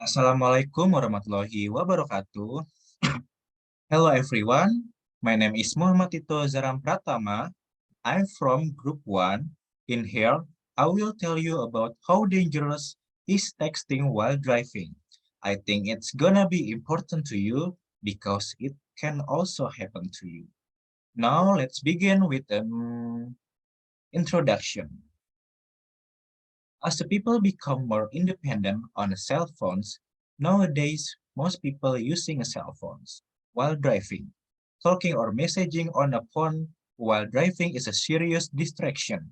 Assalamualaikum warahmatullahi wabarakatuh. Hello everyone, my name is Tito Zahran Pratama. I'm from Group 1. In here, I will tell you about how dangerous is texting while driving. I think it's gonna be important to you because it can also happen to you. Now let's begin with an introduction. As the people become more independent on cell phones, nowadays most people using cell phones while driving. Talking or messaging on a phone while driving is a serious distraction.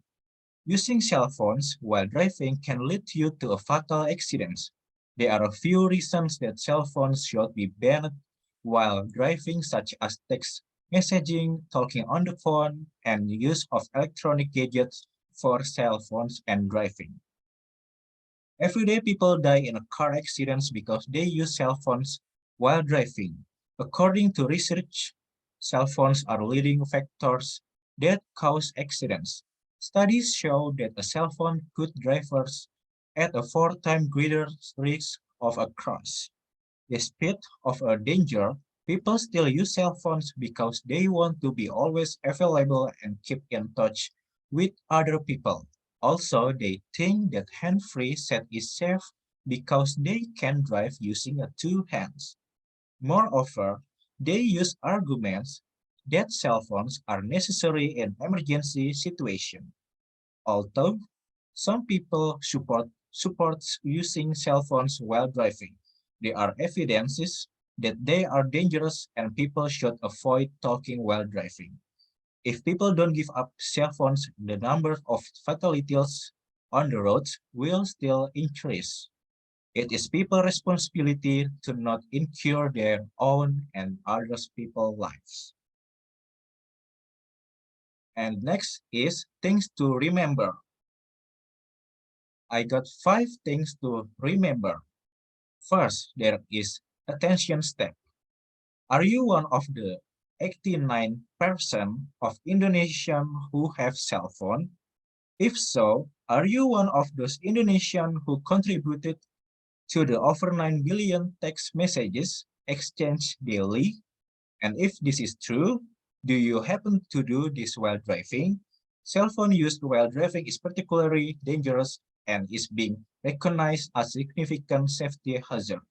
Using cell phones while driving can lead you to a fatal accident. There are a few reasons that cell phones should be banned while driving, such as text messaging, talking on the phone, and use of electronic gadgets for cell phones and driving. Every day, people die in car accidents because they use cell phones while driving. According to research, cell phones are leading factors that cause accidents. Studies show that a cell phone put drivers at a 4 times greater risk of a crash. Despite of a danger, people still use cell phones because they want to be always available and keep in touch with other people. Also, they think that hand-free set is safe because they can drive using two hands. Moreover, they use arguments that cell phones are necessary in emergency situations. Although some people supports using cell phones while driving, there are evidences that they are dangerous and people should avoid talking while driving. If people don't give up cell phones, the number of fatalities on the roads will still increase. It is people's responsibility to not incur their own and others people's lives. And next is things to remember. I got 5 things to remember. First, there is attention step. Are you one of the 89% of Indonesians who have cell phone? If so, are you one of those Indonesians who contributed to the over 9 billion text messages exchanged daily? And if this is true, do you happen to do this while driving? Cell phone used while driving is particularly dangerous and is being recognized as a significant safety hazard.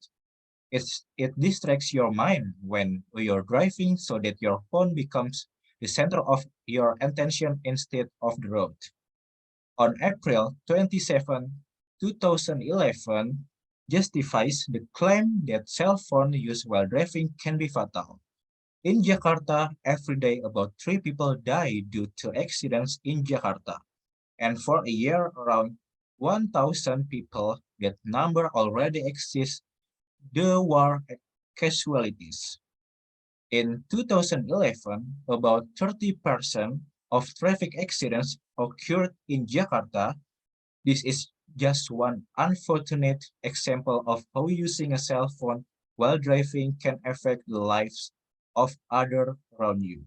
It distracts your mind when you're driving so that your phone becomes the center of your attention instead of the road. On April 27, 2011, justifies the claim that cell phone use while driving can be fatal. In Jakarta, every day about 3 people die due to accidents in Jakarta. And for a year, around 1,000 people, that number already exceeds the war casualties. In 2011, about 30% of traffic accidents occurred in Jakarta. This is just one unfortunate example of how using a cell phone while driving can affect the lives of others around you.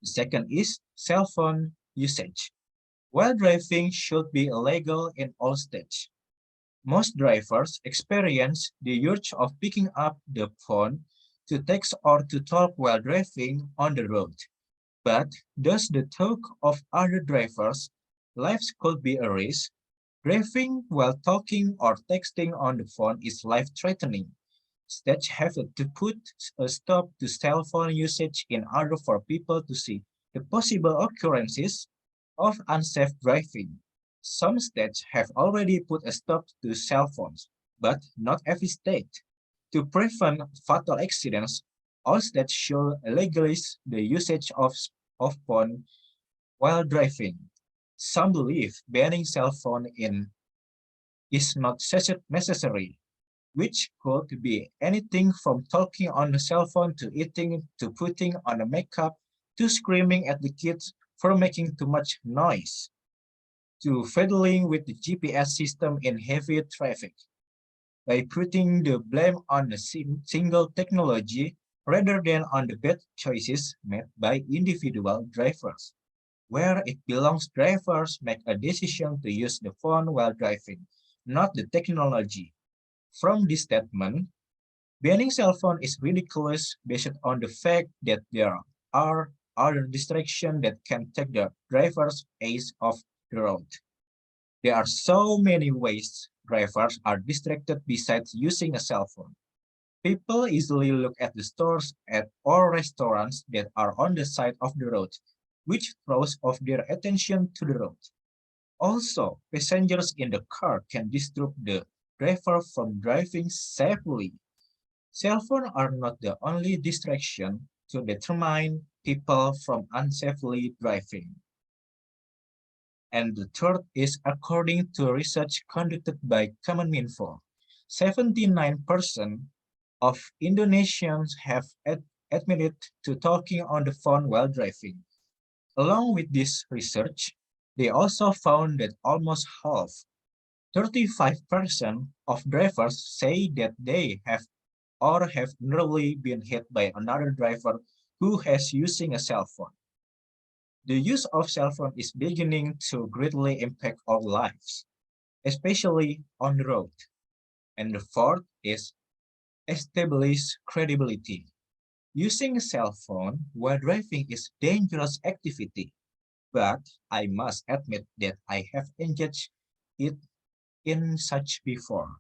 The second is cell phone usage. While driving should be illegal in all states. Most drivers experience the urge of picking up the phone to text or to talk while driving on the road. But does the talk of other drivers' lives could be a risk? Driving while talking or texting on the phone is life-threatening. States have to put a stop to cell phone usage in order for people to see the possible occurrences of unsafe driving. Some states have already put a stop to cell phones, but not every state. To prevent fatal accidents, all states should legalize the usage of phone while driving. Some believe banning cell phone in is not necessary, which could be anything from talking on the cell phone to eating to putting on a makeup to screaming at the kids for making too much noise to fiddling with the GPS system in heavy traffic. By putting the blame on a single technology rather than on the bad choices made by individual drivers. Where it belongs, drivers make a decision to use the phone while driving, not the technology. From this statement, banning cell phone is ridiculous based on the fact that there are other distractions that can take the driver's eyes off the road. There are so many ways drivers are distracted besides using a cell phone. People easily look at the stores or restaurants that are on the side of the road, which throws off their attention to the road. Also, passengers in the car can disrupt the driver from driving safely. Cell phones are not the only distraction to determine people from unsafely driving. And the third is according to research conducted by Kominfo, 79% of Indonesians have admitted to talking on the phone while driving. Along with this research, they also found that almost half, 35% of drivers say that they have or have nearly been hit by another driver who has using a cell phone. The use of cell phone is beginning to greatly impact our lives, especially on the road. And the fourth is establish credibility. Using a cell phone while driving is dangerous activity, but I must admit that I have engaged it in such before.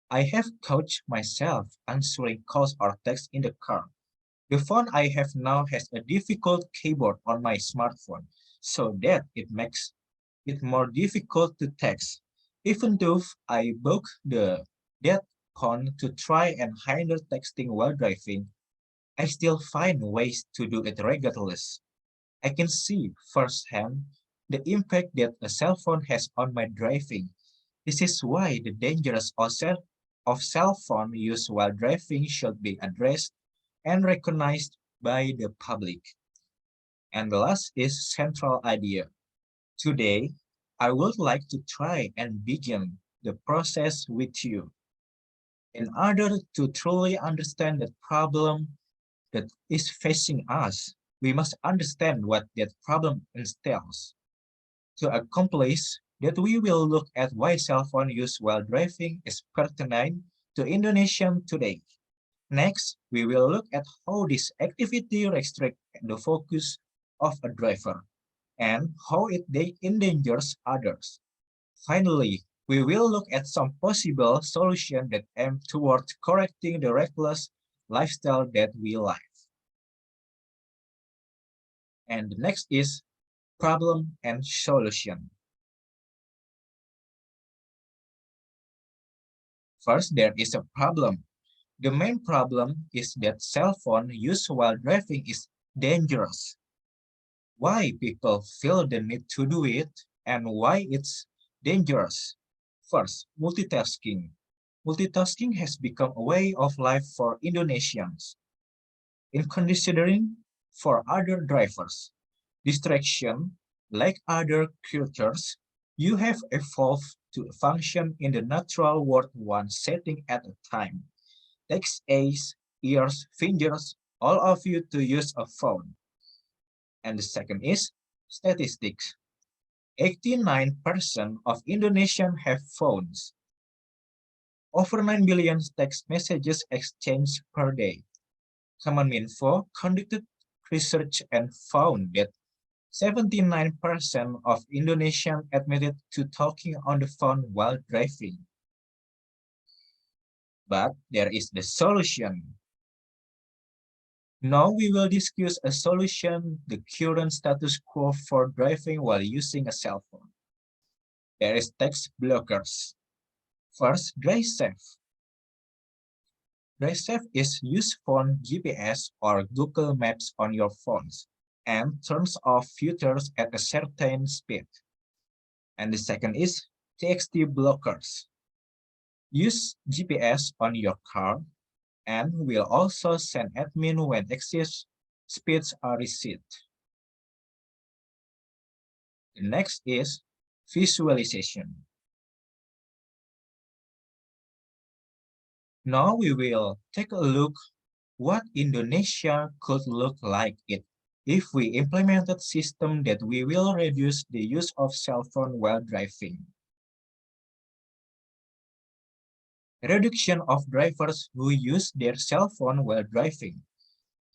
I have coached myself answering calls or texts in the car. The phone I have now has a difficult keyboard on my smartphone, so that it makes it more difficult to text. Even though I book that phone to try and handle texting while driving, I still find ways to do it regardless. I can see firsthand the impact that a cell phone has on my driving. This is why the dangers of cell phone use while driving should be addressed and recognized by the public. And the last is central idea. Today, I would like to try and begin the process with you. In order to truly understand the problem that is facing us, we must understand what that problem entails. To accomplish that, we will look at why cell phone use while driving is pertinent to Indonesian today. Next, we will look at how this activity restricts the focus of a driver and how it endangers others. Finally, we will look at some possible solutions that aim towards correcting the reckless lifestyle that we live. And the next is problem and solution. First, there is a problem. The main problem is that cell phone use while driving is dangerous. Why people feel the need to do it and why it's dangerous. First, multitasking. Multitasking has become a way of life for Indonesians. In considering for other drivers, distraction, like other creatures, you have evolved to function in the natural world one setting at a time. Takes eyes, ears, fingers, all of you to use a phone. And the second is statistics. 89% of Indonesians have phones. Over 9 billion text messages exchanged per day. Kominfo conducted research and found that 79% of Indonesians admitted to talking on the phone while driving. But there is the solution. Now we will discuss a solution, the current status quo for driving while using a cell phone. There is text blockers. First, DriveSafe. DriveSafe is use phone GPS or Google Maps on your phones and turns off filters at a certain speed. And the second is TXT blockers. Use GPS on your car and will also send admin when excess speeds are received. The next is visualization. Now we will take a look what Indonesia could look like if we implemented system that we will reduce the use of cell phone while driving. Reduction of drivers who use their cell phone while driving.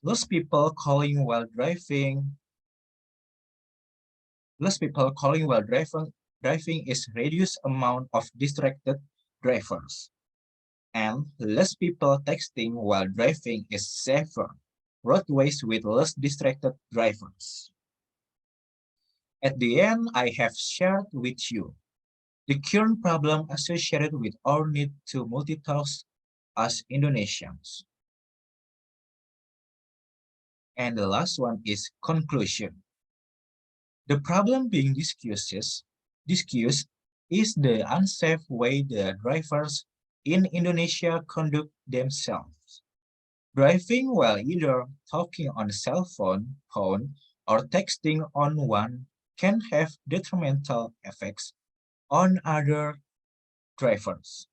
Less people calling while driving. Driving is reduced amount of distracted drivers. And less people texting while driving is safer. Roadways with less distracted drivers. At the end, I have shared with you the current problem associated with our need to multitask as Indonesians. And the last one is conclusion. The problem being discussed is the unsafe way the drivers in Indonesia conduct themselves. Driving while either talking on a cell phone or texting on one can have detrimental effects on other drivers.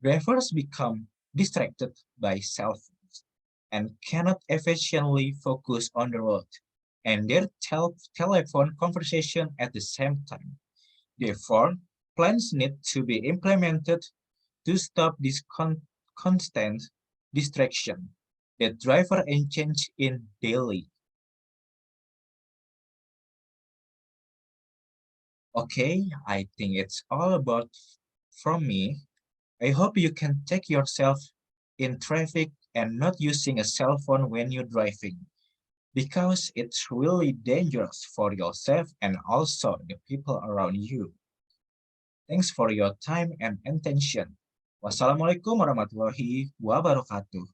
Drivers become distracted by cell phones and cannot efficiently focus on the road and their telephone conversation at the same time. Therefore, plans need to be implemented to stop this constant distraction that driver engage in daily. Okay, I think it's all about from me. I hope you can take yourself in traffic and not using a cell phone when you're driving because it's really dangerous for yourself and also the people around you. Thanks for your time and attention. Wassalamualaikum warahmatullahi wabarakatuh.